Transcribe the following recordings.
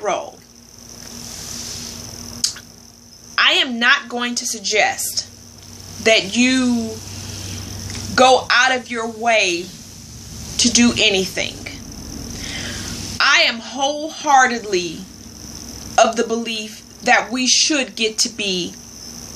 role. I am not going to suggest that you go out of your way to do anything. I am wholeheartedly of the belief that we should get to be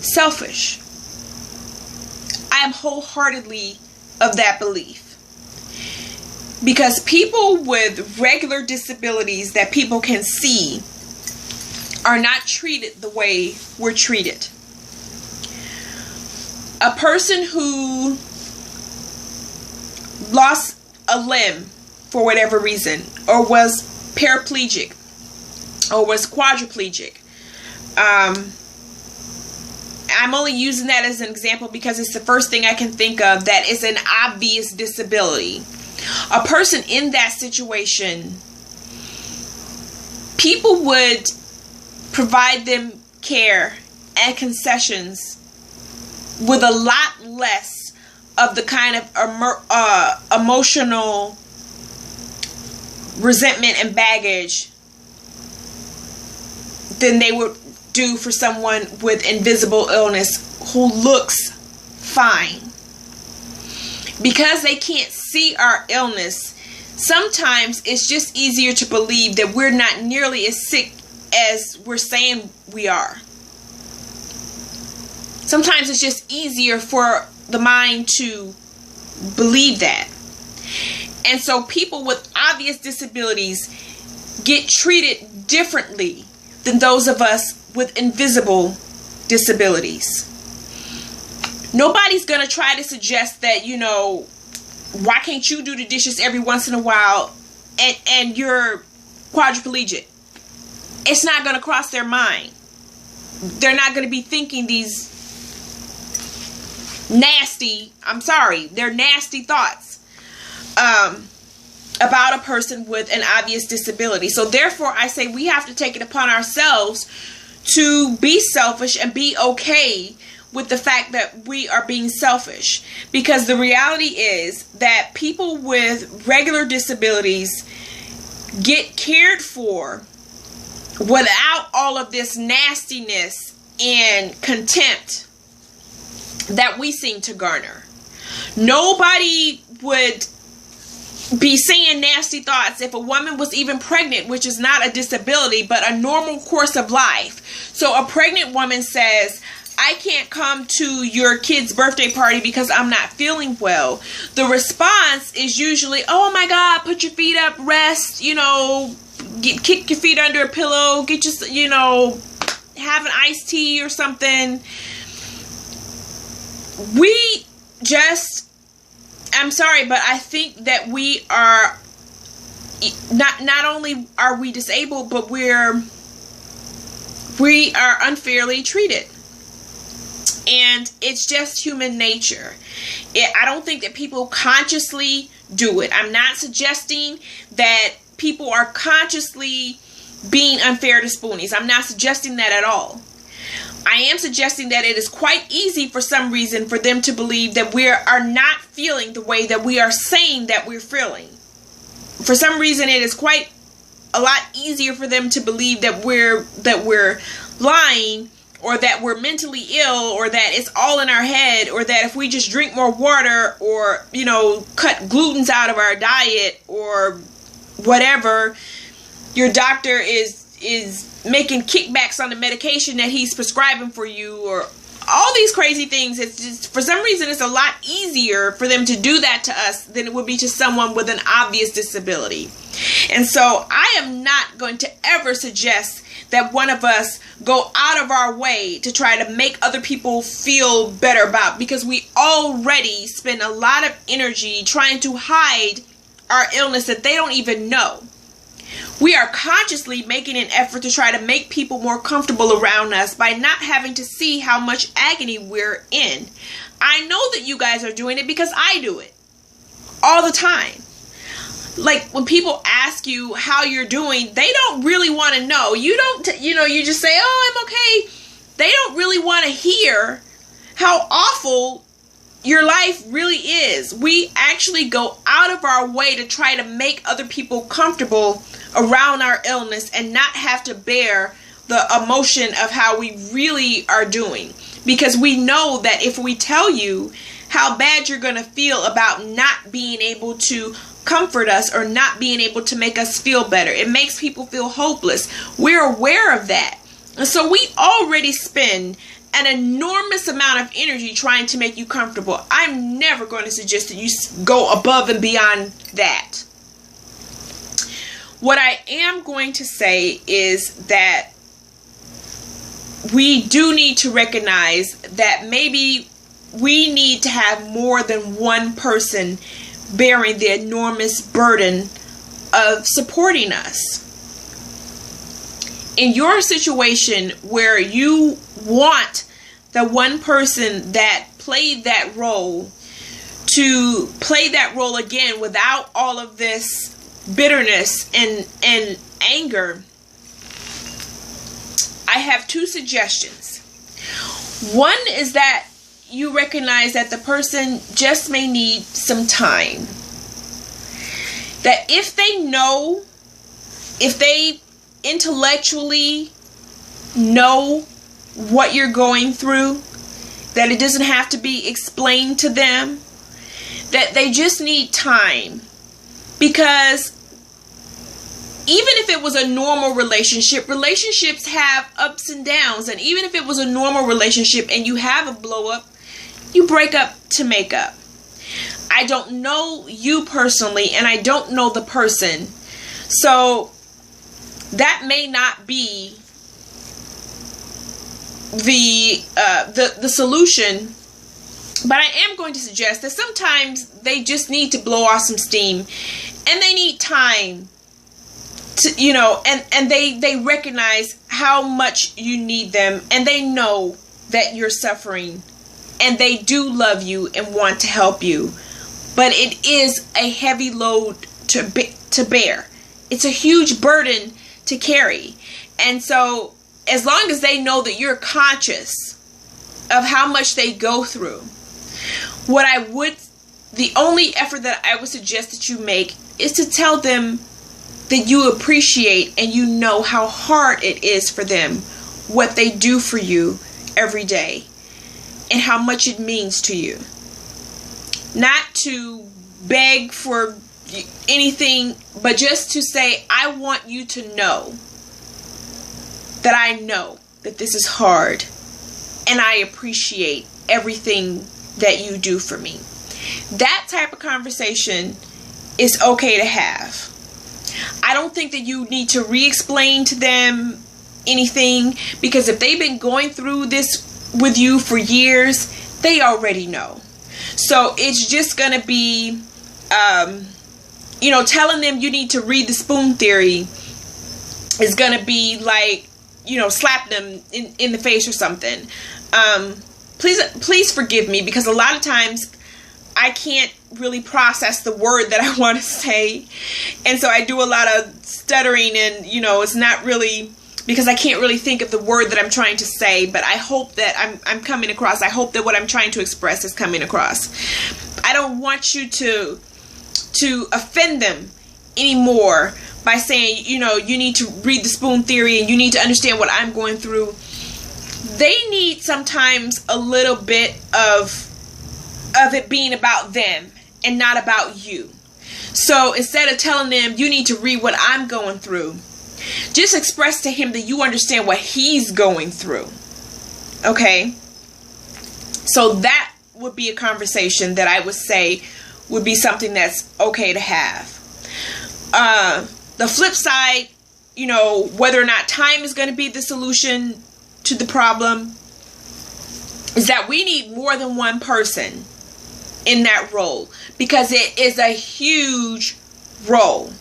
selfish. I am wholeheartedly of that belief. Because people with regular disabilities that people can see are not treated the way we're treated. A person who lost a limb for whatever reason, or was paraplegic, or was quadriplegic. I'm only using that as an example because it's the first thing I can think of that is an obvious disability. A person in that situation, people would provide them care and concessions with a lot less of the kind of emotional resentment and baggage than they would do for someone with invisible illness who looks fine. Because they can't see our illness, sometimes it's just easier to believe that we're not nearly as sick as we're saying we are. Sometimes it's just easier for the mind to believe that. And so people with obvious disabilities get treated differently than those of us with invisible disabilities. Nobody's going to try to suggest that, you know, why can't you do the dishes every once in a while and you're quadriplegic? It's not going to cross their mind. They're not going to be thinking these nasty, they're nasty thoughts about a person with an obvious disability. So therefore, I say we have to take it upon ourselves to be selfish and be okay with the fact that we are being selfish. Because the reality is that people with regular disabilities get cared for without all of this nastiness and contempt that we seem to garner. Nobody would be saying nasty thoughts if a woman was even pregnant, which is not a disability, but a normal course of life. So a pregnant woman says, I can't come to your kid's birthday party because I'm not feeling well. The response is usually, oh my God, put your feet up, rest, you know, kick your feet under a pillow, get your, you know, have an iced tea or something. We just, I'm sorry, but I think that we are, not only are we disabled, but we are unfairly treated. And it's just human nature. I don't think that people consciously do it. I'm not suggesting that people are consciously being unfair to Spoonies. I'm not suggesting that at all. I am suggesting that it is quite easy for some reason for them to believe that we are not feeling the way that we are saying that we're feeling. For some reason, it is quite a lot easier for them to believe that we're lying, or that we're mentally ill, or that it's all in our head, or that if we just drink more water, or, you know, cut glutens out of our diet, or whatever, your doctor is making kickbacks on the medication that he's prescribing for you, or all these crazy things. It's just, for some reason, it's a lot easier for them to do that to us than it would be to someone with an obvious disability. And so I am not going to ever suggest that one of us go out of our way to try to make other people feel better about, because we already spend a lot of energy trying to hide our illness that they don't even know. We are consciously making an effort to try to make people more comfortable around us by not having to see how much agony we're in. I know that you guys are doing it because I do it all the time. Like, when people ask you how you're doing, they don't really want to know. You don't, you just say, oh, I'm okay. They don't really want to hear how awful your life really is. We actually go out of our way to try to make other people comfortable around our illness and not have to bear the emotion of how we really are doing. Because we know that if we tell you how bad you're going to feel about not being able to comfort us or not being able to make us feel better, it makes people feel hopeless. We're aware of that. And so we already spend an enormous amount of energy trying to make you comfortable. I'm never going to suggest that you go above and beyond that. What I am going to say is that we do need to recognize that maybe we need to have more than one person bearing the enormous burden of supporting us. In your situation where you want the one person that played that role to play that role again without all of this bitterness and anger, I have two suggestions. One is that you recognize that the person just may need some time. That if they intellectually know what you're going through, that it doesn't have to be explained to them, that they just need time. Because even if it was a normal relationship, relationships have ups and downs. And even if it was a normal relationship and you have a blow up, you break up to make up. I don't know you personally, and I don't know the person. So that may not be the solution. But I am going to suggest that sometimes they just need to blow off some steam, and they need time to, and they recognize how much you need them, and they know that you're suffering, and they do love you and want to help you. But it is a heavy load to bear. It's a huge burden to carry. And so as long as they know that you're conscious of how much they go through, the only effort that I would suggest that you make is to tell them that you appreciate and you know how hard it is for them, what they do for you every day, and how much it means to you. Not to beg for anything, but just to say, I want you to know that I know that this is hard, and I appreciate everything that you do for me. That type of conversation is okay to have. I don't think that you need to re-explain to them anything, because if they've been going through this with you for years, they already know. So it's just going to be, telling them you need to read the spoon theory is going to be like, slap them in the face or something. Please forgive me, because a lot of times I can't really process the word that I want to say. And so I do a lot of stuttering, and, it's not really because I can't really think of the word that I'm trying to say. But I hope that I'm coming across. I hope that what I'm trying to express is coming across. I don't want you to offend them anymore by saying, you need to read the spoon theory and you need to understand what I'm going through. They need sometimes a little bit of it being about them and not about you. So instead of telling them you need to read what I'm going through, just express to him that you understand what he's going through. Okay? So that would be a conversation that I would say would be something that's okay to have. The flip side, whether or not time is going to be the solution to the problem, is that we need more than one person in that role, because it is a huge role.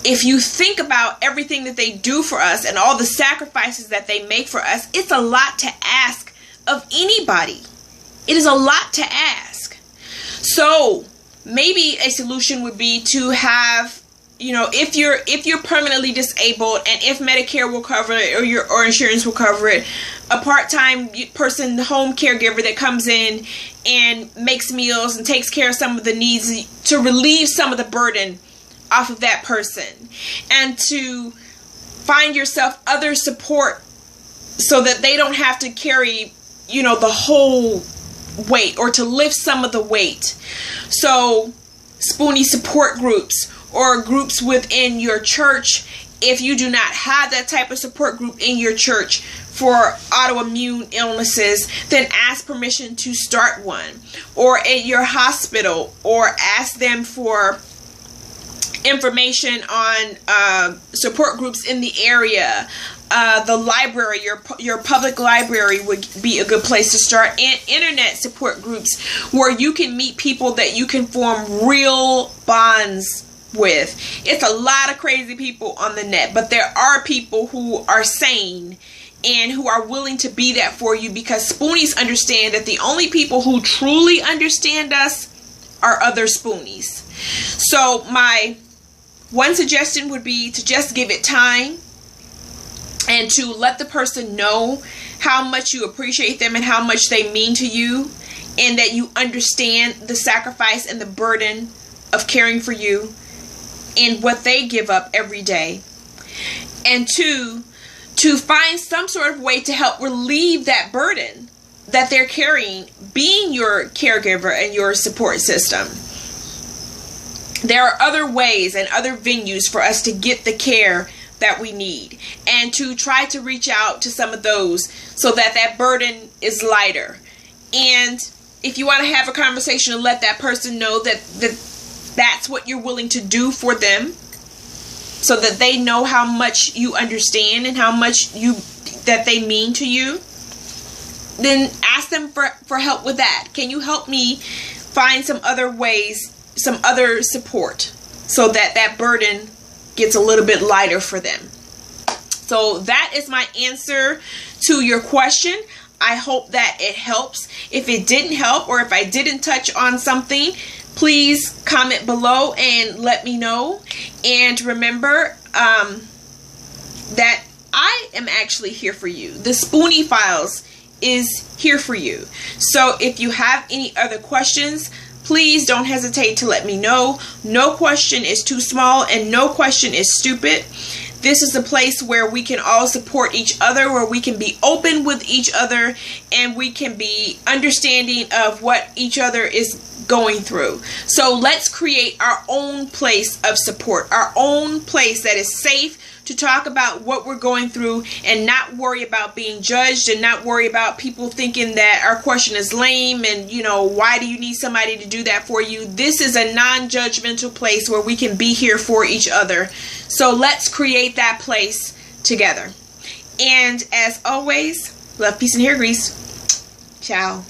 If you think about everything that they do for us and all the sacrifices that they make for us, it's a lot to ask of anybody. It is a lot to ask. So maybe a solution would be to have, if you're permanently disabled and if Medicare will cover it or insurance will cover it, a part-time person, home caregiver that comes in and makes meals and takes care of some of the needs to relieve some of the burden off of that person, and to find yourself other support so that they don't have to carry, the whole weight, or to lift some of the weight. So Spoonie support groups, or groups within your church. If you do not have that type of support group in your church for autoimmune illnesses, then ask permission to start one. Or at your hospital, or ask them for information on support groups in the area. The library, your public library would be a good place to start, and internet support groups where you can meet people that you can form real bonds with. It's a lot of crazy people on the net, but there are people who are sane and who are willing to be that for you, because Spoonies understand that the only people who truly understand us are other Spoonies. So my one suggestion would be to just give it time, and to let the person know how much you appreciate them and how much they mean to you, and that you understand the sacrifice and the burden of caring for you and what they give up every day. And two, to find some sort of way to help relieve that burden that they're carrying, being your caregiver and your support system. There are other ways and other venues for us to get the care that we need, and to try to reach out to some of those so that that burden is lighter. And if you want to have a conversation and let that person know that that's what you're willing to do for them, so that they know how much you understand and how much that they mean to you, then ask them for help with that. Can you help me find some other ways, some other support, so that that burden gets a little bit lighter for them? So that is my answer to your question. I hope that it helps. If it didn't help, or if I didn't touch on something, please comment below and let me know. And remember that I am actually here for you. The Spoonie Files is here for you. So if you have any other questions, please don't hesitate to let me know. No question is too small, and no question is stupid. This is a place where we can all support each other, where we can be open with each other, and we can be understanding of what each other is going through. So let's create our own place of support, our own place that is safe to talk about what we're going through, and not worry about being judged, and not worry about people thinking that our question is lame and, why do you need somebody to do that for you? This is a non-judgmental place where we can be here for each other. So let's create that place together. And as always, love, peace, and hair grease. Ciao.